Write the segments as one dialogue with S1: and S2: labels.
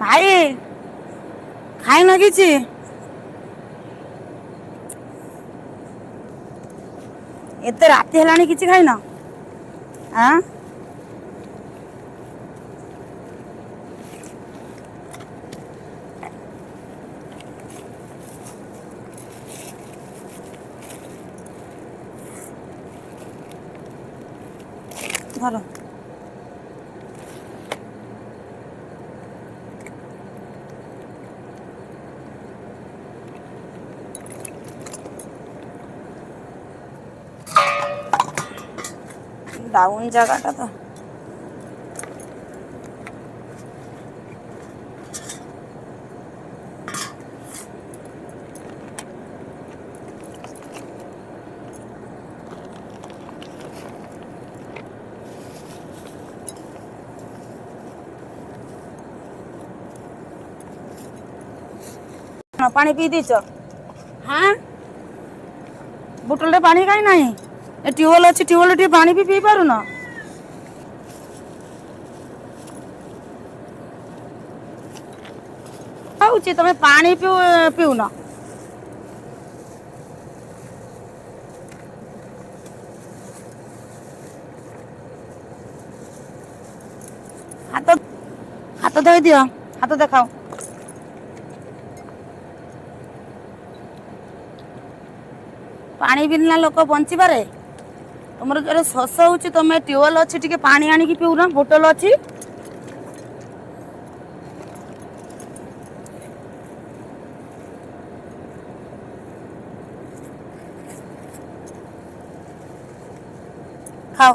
S1: ଭାଇ ଖାଇନ କିଛି? ଏତେ ରାତି ହେଲାଣି କିଛି ଖାଇନ? ଆଁ ଧର। ଡାଉନ୍ ଜାଗାଟା ତ। ପାଣି ପିଇ ଦେଇଛ? ହାଁ ବୋଟଲରେ ପାଣି କାହିଁ ନାହିଁ? ଏ ଟ୍ୟୁବୱେଲ୍ ଅଛି, ଟ୍ୟୁବୱେଲ୍ ଟିକେ ପାଣି ବି ପିଇ ପାରୁନ? ହଉଛି ତମେ ପାଣି ପିଉନ? ହାତ ହାତ ଧୋଇ ଦିଅ, ହାତ ଦେଖାଅ। ପାଣି ବିନା ଲୋକ ବଞ୍ଚିପାରେ? ତମର ଜୋରେ ଶୋଷ ହଉଛି, ତମେ ଟ୍ୟୁବୱେଲ୍ ଅଛି ଟିକେ ପାଣି ଆଣିକି ପିଉନ, ବୋଟଲ ଅଛି। ଖାଅ।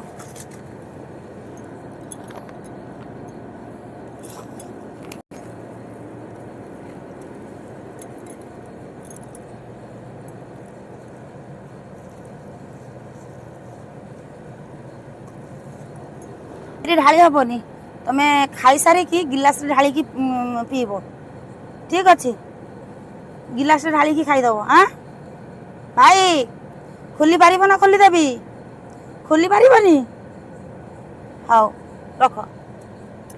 S1: ଢାଳି ହବନି, ତମେ ଖାଇସାରିକି ଗିଲାସରେ ଢାଳିକି ପିଇବ। ଠିକ ଅଛି, ଗିଲାସରେ ଢାଳିକି ଖାଇଦବ। ଭାଇ ଖୋଲି ପାରିବ ନା ଖୋଲିଦେବି? ଖୋଲି ପାରିବନି? ହଉ ରଖ,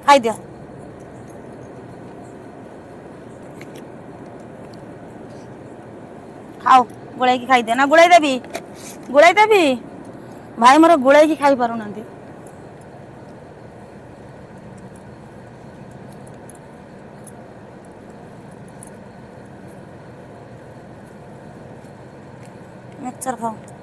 S1: ଖାଇଦିଅ। ଖାଉ, ଗୋଳେଇକି ଖାଇଦିଅ। ନା ଗୋଳେଇ ଦେବି? ଗୋଳେଇ ଦେବି? ଭାଇ ମୋର ଗୋଳେଇକି ଖାଇ ପାରୁନାହାନ୍ତି। ମିକ୍ସଚର ଖାଉ।